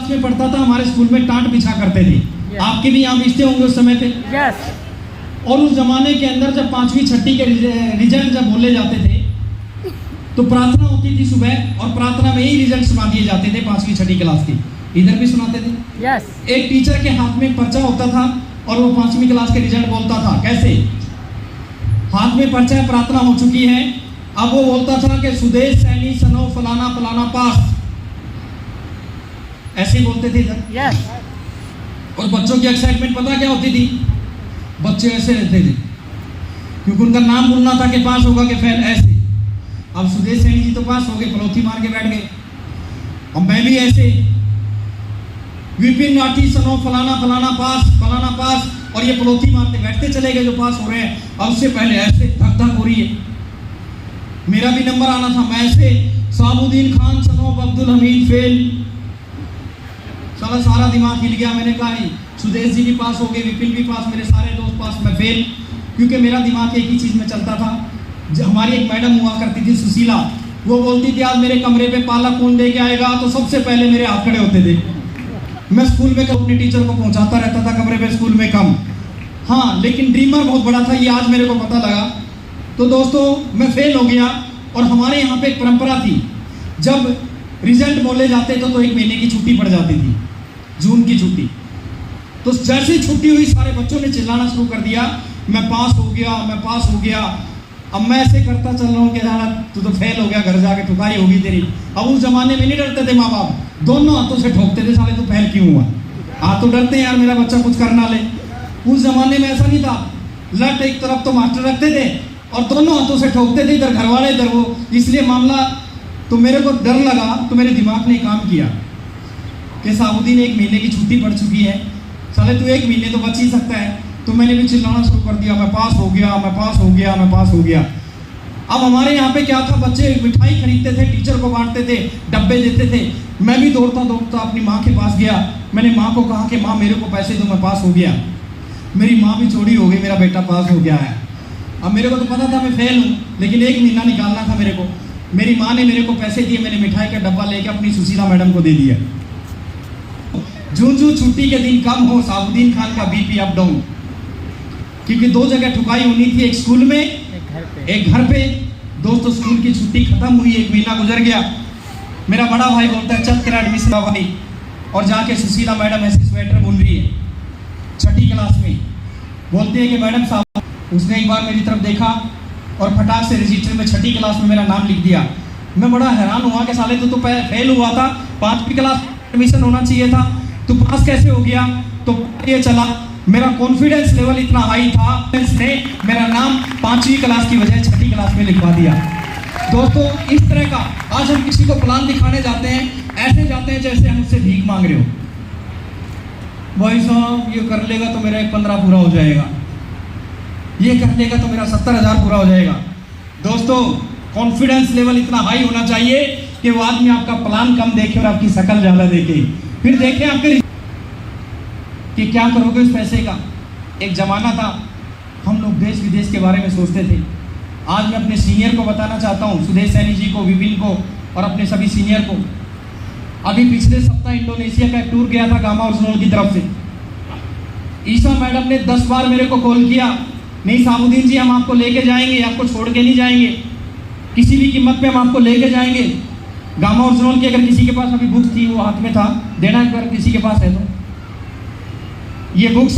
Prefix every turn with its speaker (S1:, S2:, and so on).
S1: Class में पढ़ता था, हमारे स्कूल में टाट बिछा करते थे। आपके भी यहाँ बिछते होंगे उस समय पे। और उस जमाने के अंदर जब 5वीं 6ठी के रिजल्ट जब बोले जाते थे तो प्रार्थना होती थी सुबह, और प्रार्थना में ही रिजल्ट सुना दिए जाते थे 5वीं 6ठी क्लास के। इधर भी सुनाते थे। एक टीचर के हाथ में पर्चा होता था और वो 5वीं क्लास के रिजल्ट बोलता था। कैसे? हाथ में पर्चा है, प्रार्थना हो चुकी है, अब वो बोलता था कि सुदेश सैनी सनो फलाना फलाना पास, ऐसे बोलते थे इधर। और बच्चों की एक्साइटमेंट पता क्या होती थी? बच्चे ऐसे रहते थे क्योंकि उनका नाम बोलना था कि पास होगा कि फेल, ऐसे। अब सुदेश सैनी जी तो पास हो गए, पलौती मार के बैठ गए। अब मैं भी ऐसे, विपिन राठी सनो फलाना फलाना पास, और ये पलौती मारते बैठते चले गए जो पास हो रहे हैं। अब उससे पहले ऐसे धक धक हो रही है, मेरा भी नंबर आना था, मैं ऐसे साबुद्दीन खान सनो अब्दुल हमीद फेल। सारा दिमाग हिल गया। मैंने कहा नहीं, सुदेश जी भी पास हो गए, विपिन भी पास, मेरे सारे दोस्त पास, मैं फेल। क्योंकि मेरा दिमाग एक ही चीज में चलता था। हमारी एक मैडम हुआ करती थी सुशीला, वो बोलती थी आज मेरे कमरे पे पालक कौन दे के आएगा, तो सबसे पहले मेरे हाथ खड़े होते थे। मैं स्कूल में अपने टीचर को पहुंचाता रहता था कमरे पे, स्कूल में कम। हाँ, लेकिन ड्रीमर बहुत बड़ा था, ये आज मेरे को पता लगा। तो दोस्तों मैं फेल हो गया। और हमारे यहाँ पे एक परंपरा थी, जब रिजल्ट बोले जाते थे तो 1 महीने की छुट्टी पड़ जाती थी, जून की छुट्टी। तो जैसे ही छुट्टी हुई सारे बच्चों ने चिल्लाना शुरू कर दिया, मैं पास हो गया, मैं पास हो गया। अब मैं ऐसे करता चल रहा हूँ कि यार तू तो फेल हो गया, घर जाके ठुकाई होगी तेरी। अब उस जमाने में नहीं डरते थे माँ बाप, दोनों हाथों से ठोकते थे, साले तू फेल क्यों हुआ। हाँ तो डरते हैं यार मेरा बच्चा कुछ कर ना ले। उस जमाने में ऐसा नहीं था, लट एक तरफ तो मास्टर रखते थे और दोनों हाथों से ठोकते थे, इधर घर वाले इधर वो। इसलिए मामला तो मेरे को डर लगा, तो मेरे दिमाग ने काम किया कि साबुद्दीन 1 महीने की छुट्टी पड़ चुकी है, साले तू 1 महीने तो बच ही सकता है। तो मैंने भी चिल्लाना शुरू कर दिया, मैं पास हो गया, मैं पास हो गया, मैं पास हो गया। अब हमारे यहाँ पे क्या था, बच्चे मिठाई खरीदते थे, टीचर को बांटते थे, डब्बे देते थे। मैं भी दौड़ता दौड़ता अपनी माँ के पास गया। मैंने माँ को कहा कि माँ मेरे को पैसे दो, मैं पास हो गया। मेरी माँ भी चौड़ी हो गई, मेरा बेटा पास हो गया है। अब मेरे को तो पता था मैं फेल हूँ, लेकिन 1 महीना निकालना था मेरे को। मेरी माँ ने मेरे को पैसे दिए, मैंने मिठाई का डब्बा लेके अपनी सुशीला मैडम को दे दिया। जूं छुट्टी के दिन कम हो, साबुद्दीन खान का बीपी अप डाउन, क्योंकि 2 जगह ठुकाई होनी थी, एक स्कूल में एक घर पे। दोस्तों स्कूल की छुट्टी खत्म हुई, 1 महीना गुजर गया। मेरा बड़ा भाई बोलता है चल तेरा एडमिशन भाई, और जाके सुशीला मैडम ऐसे स्वेटर बुन रही है 6ठी क्लास में। बोलते हैं कि मैडम साहब, उसने एक बार मेरी तरफ देखा और फटाक से रजिस्टर में 6ठी क्लास में मेरा नाम लिख दिया। मैं बड़ा हैरान हुआ कि साले तो फेल हुआ था, 5वीं क्लास एडमिशन होना चाहिए था, तो पास कैसे हो गया। तो ये चला, मेरा कॉन्फिडेंस लेवल इतना हाई था, ने मेरा नाम 5वीं क्लास की बजाय 6ठी क्लास में लिखवा दिया। दोस्तों इस तरह का आज हम किसी को प्लान दिखाने जाते हैं, ऐसे जाते हैं जैसे हम उससे भीख मांग रहे हो। भाई साहब ये कर लेगा तो मेरा 15 पूरा हो जाएगा, ये कर लेगा तो मेरा 70,000 पूरा हो जाएगा। दोस्तों कॉन्फिडेंस लेवल इतना हाई होना चाहिए कि वो आदमी आपका प्लान कम देखे और आपकी शकल ज्यादा देखे, फिर देखें आपके कि क्या करोगे उस पैसे का। एक जमाना था हम लोग देश विदेश के बारे में सोचते थे। आज मैं अपने सीनियर को बताना चाहता हूँ, सुदेश सैनी जी को, विपिन को और अपने सभी सीनियर को। अभी पिछले सप्ताह इंडोनेशिया का एक टूर गया था गामा ओरिजिनल की तरफ से। ईशा मैडम ने 10 बार मेरे को कॉल किया, नहीं साबुद्दीन जी हम आपको लेके जाएंगे, आपको छोड़ के नहीं जाएंगे, किसी भी कीमत पे हम आपको लेके जाएंगे। गामा ओरिजिनल की अगर किसी के पास अभी बुक्स थी, वो हाथ में था, देना एक बार किसी के पास है तो ये बुक्स